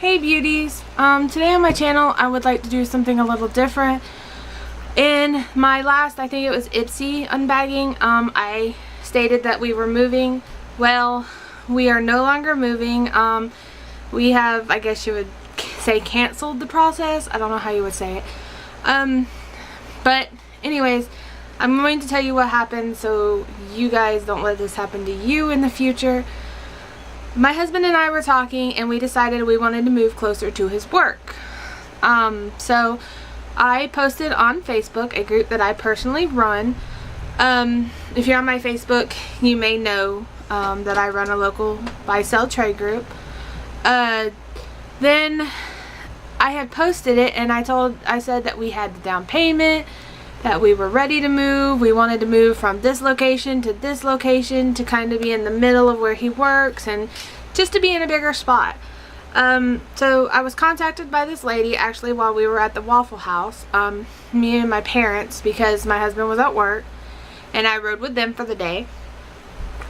Hey beauties, today on my channel I would like to do something a little different. In my last, I think it was Ipsy unbagging, I stated that we were moving. Well, we are no longer moving. We have, I guess you would say, canceled the process. I don't know how you would say it. But anyways, I'm going to tell you what happened so you guys don't let this happen to you in the future. My husband and I were talking and we decided we wanted to move closer to his work. So I posted on Facebook, a group that I personally run. If you're on my Facebook, you may know that I run a local buy-sell trade group. Then I had posted it and I said that we had the down payment, that we were ready to move. We wanted to move from this location to kind of be in the middle of where he works and just to be in a bigger spot. So I was contacted by this lady actually while we were at the Waffle House, me and my parents, because my husband was at work and I rode with them for the day.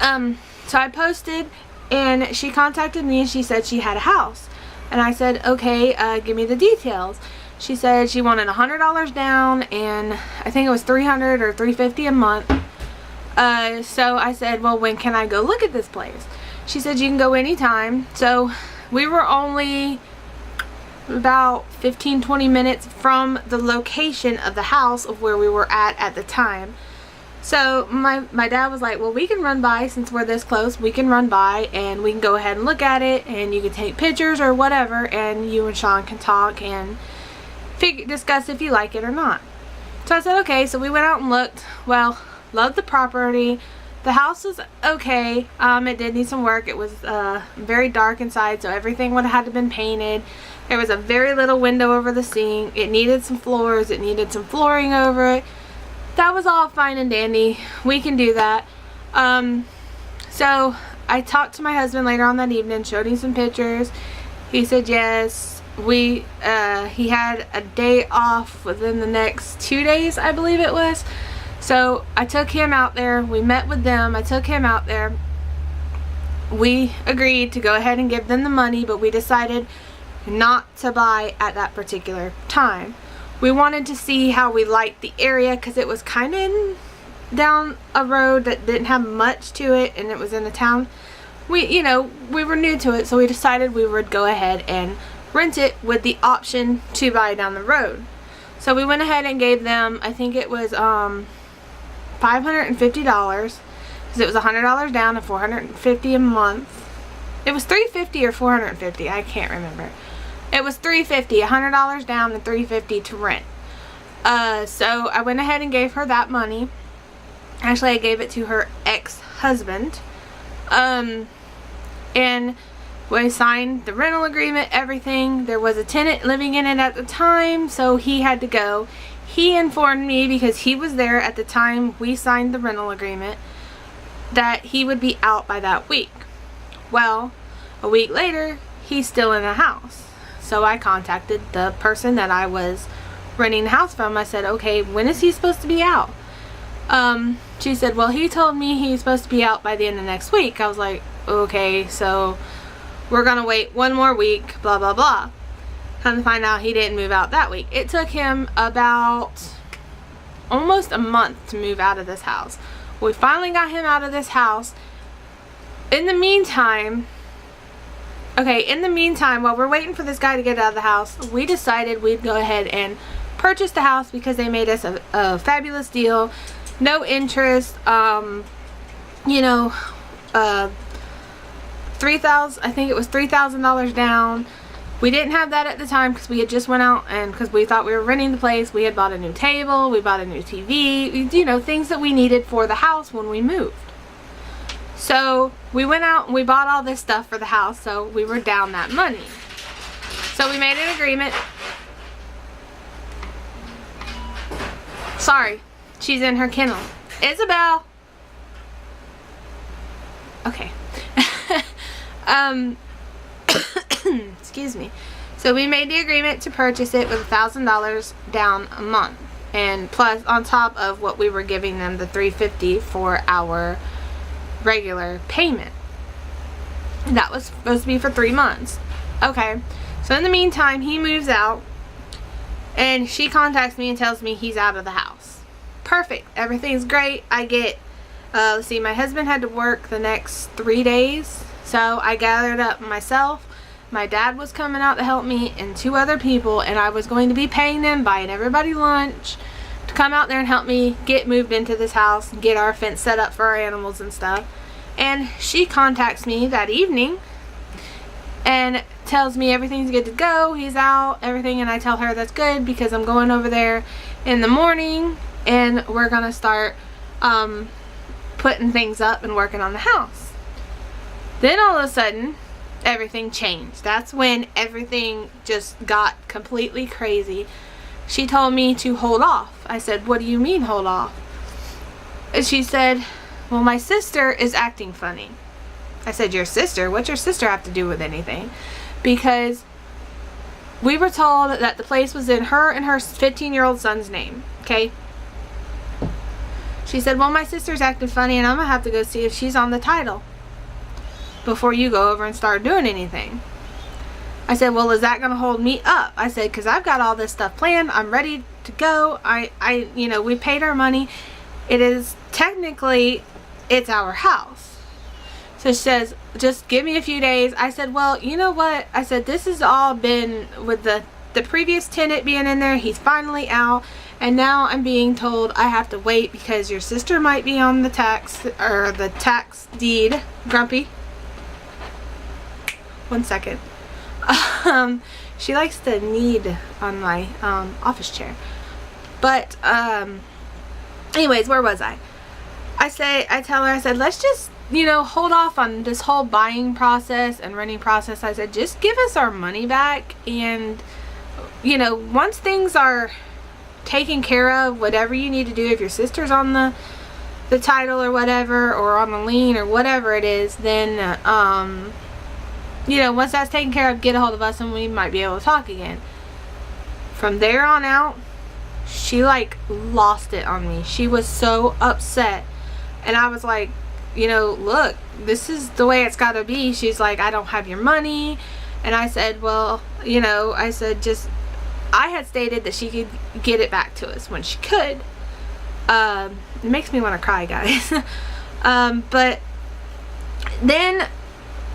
So I posted and she contacted me and she said she had a house, and I said, okay, give me the details. She said she wanted $100 down and I think it was $300 or $350 a month. So I said, well, when can I go look at this place? She said you can go anytime. So we were only about 15-20 minutes from the location of the house of where we were at the time. So my dad was like, well, we can run by, since we're this close, we can run by and we can go ahead and look at it and you can take pictures or whatever, and you and Sean can talk and discuss if you like it or not. So I said okay. So we went out and looked. Well, loved the property. The house was okay. It did need some work. It was very dark inside, so everything would have had to been painted. There was a very little window over the sink. It needed some floors. It needed some flooring over it. That was all fine and dandy. We can do that. So I talked to my husband later on that evening, showed him some pictures. He said yes. He had a day off within the next 2 days, I believe it was. So I took him out there. We met with them. I took him out there. We agreed to go ahead and give them the money, but we decided not to buy at that particular time. We wanted to see how we liked the area, because it was kind of down a road that didn't have much to it, and it was in a town. We were new to it, so we decided we would go ahead and rent it with the option to buy down the road. So we went ahead and gave them, I think it was $550, because it was $100 down and $450 a month. It was $350 or $450, I can't remember. It was $350, $100 down and $350 to rent. So I went ahead and gave her that money. Actually, I gave it to her ex-husband. And we signed the rental agreement, everything. There was a tenant living in it at the time, so he had to go. He informed me, because he was there at the time we signed the rental agreement, that he would be out by that week. Well, a week later, he's still in the house. So I contacted the person that I was renting the house from. I said, okay, when is he supposed to be out? She said, well, he told me he's supposed to be out by the end of next week. I was like, okay, so we're gonna wait one more week, blah blah blah. Come to find out, he didn't move out that week. It took him about almost a month to move out of this house. We finally got him out of this house. In the meantime, while we're waiting for this guy to get out of the house, we decided we'd go ahead and purchase the house, because they made us a fabulous deal. No interest, I think it was $3,000 down. We didn't have that at the time, because we had just went out, and because we thought we were renting the place, we had bought a new table, we bought a new TV, things that we needed for the house when we moved. So we went out and we bought all this stuff for the house, so we were down that money. So we made an agreement. Sorry, she's in her kennel. Isabel! Okay. Excuse me. So we made the agreement to purchase it with $1,000 down a month, and plus on top of what we were giving them, the $350 for our regular payment. And that was supposed to be for 3 months. Okay, so So in the meantime, he moves out, and she contacts me and tells me he's out of the house. Perfect. Everything's great. I get, let's see, my husband had to work the next 3 days. So I gathered up myself. My dad was coming out to help me and 2 other people, and I was going to be paying them, buying everybody lunch to come out there and help me get moved into this house and get our fence set up for our animals and stuff. And she contacts me that evening and tells me everything's good to go, he's out, everything, and I tell her that's good because I'm going over there in the morning and we're gonna start putting things up and working on the house. Then all of a sudden everything changed. That's when everything just got completely crazy. She told me to hold off. I said, what do you mean hold off? And she said, well, my sister is acting funny. I said, your sister? What's your sister have to do with anything? Because we were told that the place was in her and her 15-year-old son's name. Okay? She said, well, my sister's acting funny and I'm going to have to go see if she's on the title before you go over and start doing anything. I said, well, is that going to hold me up? I said, because I've got all this stuff planned. I'm ready to go. You know, we paid our money. It is technically, it's our house. So she says, just give me a few days. I said, well, you know what? I said, this has all been with the previous tenant being in there. He's finally out. And now I'm being told I have to wait because your sister might be on the tax, or the tax deed. Grumpy. 1 second. She likes to knead on my office chair. But anyways, where was I? I tell her, I said, let's just, you know, hold off on this whole buying process and renting process. I said, just give us our money back, and you know, once things are taken care of, whatever you need to do, if your sister's on the title or whatever, or on the lien or whatever it is, then you know, once that's taken care of, get a hold of us and we might be able to talk again. From there on out, she like lost it on me. She was so upset. And I was like, you know, look, this is the way it's got to be. She's like, I don't have your money. And I said, well, you know, I said, just, I had stated that she could get it back to us when she could. It makes me want to cry, guys. But then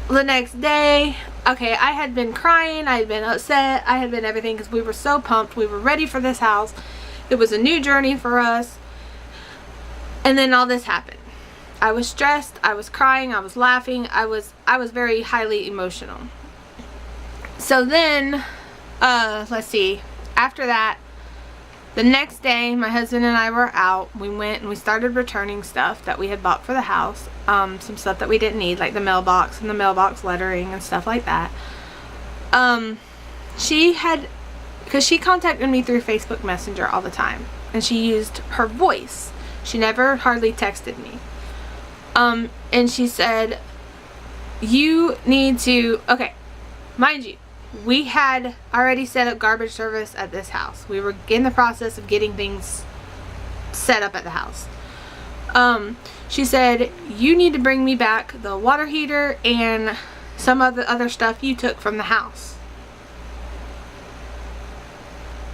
the next day, okay, I had been crying, I had been upset, I had been everything because we were so pumped. We were ready for this house. It was a new journey for us. And then all this happened. I was stressed, I was crying, I was laughing, I was very highly emotional. So then, let's see, after that, the next day, my husband and I were out. We went and we started returning stuff that we had bought for the house. Some stuff that we didn't need, like the mailbox and the mailbox lettering and stuff like that. Because she contacted me through Facebook Messenger all the time. And she used her voice. She never hardly texted me. And she said, you need to, okay, mind you, we had already set up garbage service at this house. We were in the process of getting things set up at the house. She said, you need to bring me back the water heater and some of the other stuff you took from the house.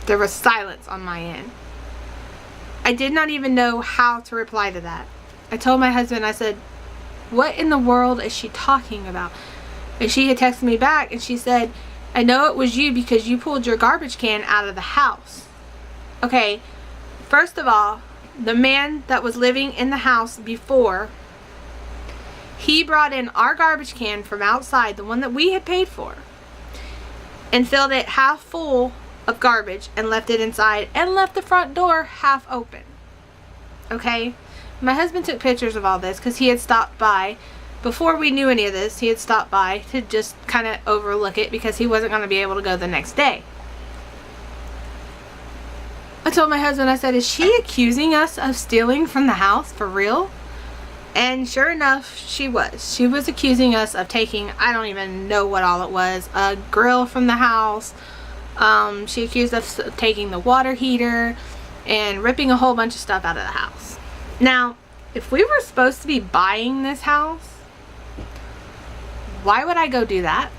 There was silence on my end. I did not even know how to reply to that. I told my husband, I said, what in the world is she talking about? And she had texted me back and she said, I know it was you because you pulled your garbage can out of the house. Okay, first of all, the man that was living in the house before, he brought in our garbage can from outside, the one that we had paid for, and filled it half full of garbage and left it inside and left the front door half open. Okay, my husband took pictures of all this because he had stopped by. Before we knew any of this, he had stopped by to just kind of overlook it because he wasn't going to be able to go the next day. I told my husband, I said, is she accusing us of stealing from the house for real? And sure enough, she was. She was accusing us of taking, I don't even know what all it was, a grill from the house. She accused us of taking the water heater and ripping a whole bunch of stuff out of the house. Now, if we were supposed to be buying this house, why would I go do that?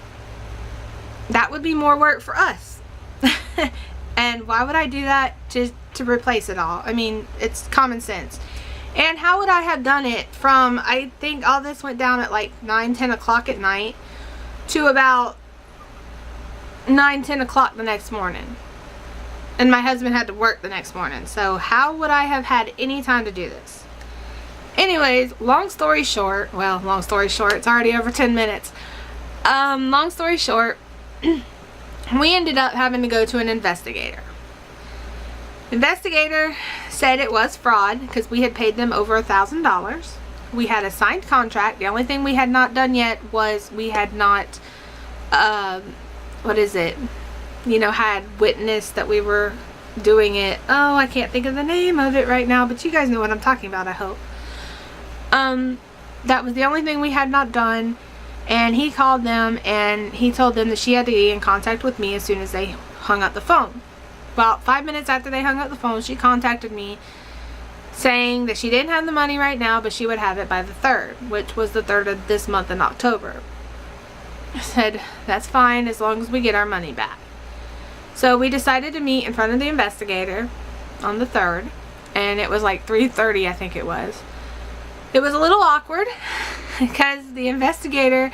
that would be more work for us. And why would I do that just to replace it all? I mean, it's common sense. And how would I have done it from, I think all this went down at like 9-10 o'clock at night to about 9-10 o'clock the next morning. And my husband had to work the next morning. So how would I have had any time to do this? Anyways, long story short, well, long story short, it's already over 10 minutes. Long story short, we ended up having to go to an investigator. Investigator said it was fraud because we had paid them over $1,000. We had a signed contract. The only thing we had not done yet was we had not, had witnessed that we were doing it. Oh, I can't think of the name of it right now, but you guys know what I'm talking about, I hope. That was the only thing we had not done. And he called them and he told them that she had to be in contact with me as soon as they hung up the phone. About 5 minutes after they hung up the phone, she contacted me saying that she didn't have the money right now, but she would have it by the 3rd, which was the 3rd of this month in October. I said, that's fine as long as we get our money back. So we decided to meet in front of the investigator on the 3rd, and it was like 3:30, I think it was. It was a little awkward because the investigator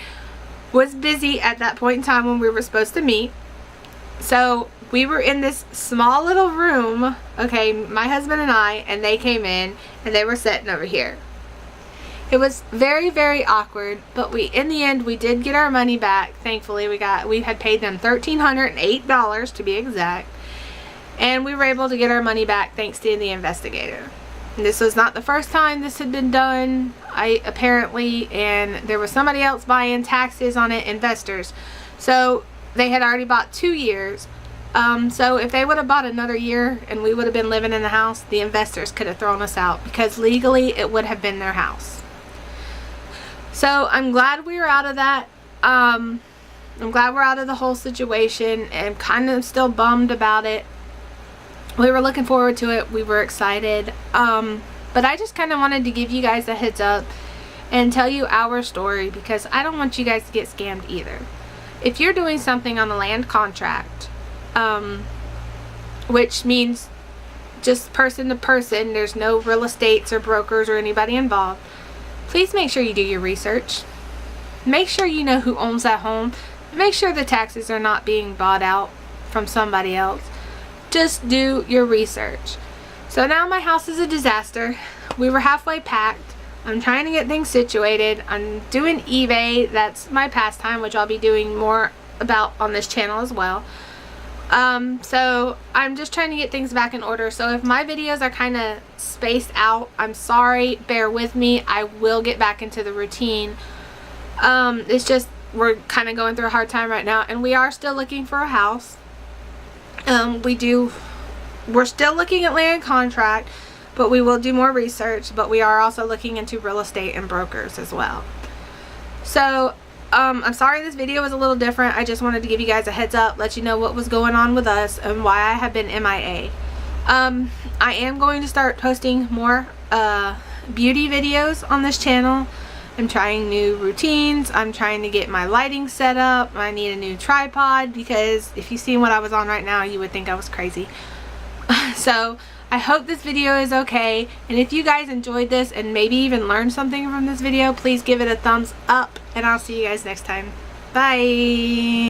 was busy at that point in time when we were supposed to meet. So we were in this small little room, okay, my husband and I, and they came in and they were sitting over here. It was very, very awkward, but in the end we did get our money back. Thankfully, we had paid them $1,308 to be exact, and we were able to get our money back thanks to the investigator. And this was not the first time this had been done, and there was somebody else buying taxes on it, investors. So they had already bought 2 years. So if they would have bought another year and we would have been living in the house, the investors could have thrown us out because legally it would have been their house. So I'm glad we were out of that. I'm glad we're out of the whole situation, and kind of still bummed about it. We were looking forward to it. We were excited. But I just kind of wanted to give you guys a heads up and tell you our story because I don't want you guys to get scammed either. If you're doing something on a land contract, which means just person to person, there's no real estates or brokers or anybody involved, please make sure you do your research. Make sure you know who owns that home. Make sure the taxes are not being bought out from somebody else. Just do your research. So now my house is a disaster. We were halfway packed. I'm trying to get things situated. I'm doing eBay. That's my pastime, which I'll be doing more about on this channel as well. So I'm just trying to get things back in order. So if my videos are kind of spaced out, I'm sorry. Bear with me. I will get back into the routine. It's just we're kind of going through a hard time right now, and we are still looking for a house. We're still looking at land contract, but we will do more research, but we are also looking into real estate and brokers as well. So I'm sorry this video was a little different. I just wanted to give you guys a heads up, let you know what was going on with us and why I have been MIA. I am going to start posting more beauty videos on this channel. I'm trying new routines. I'm trying to get my lighting set up. I need a new tripod because if you see what I was on right now, you would think I was crazy. So I hope this video is okay, and if you guys enjoyed this and maybe even learned something from this video, please give it a thumbs up, and I'll see you guys next time. Bye!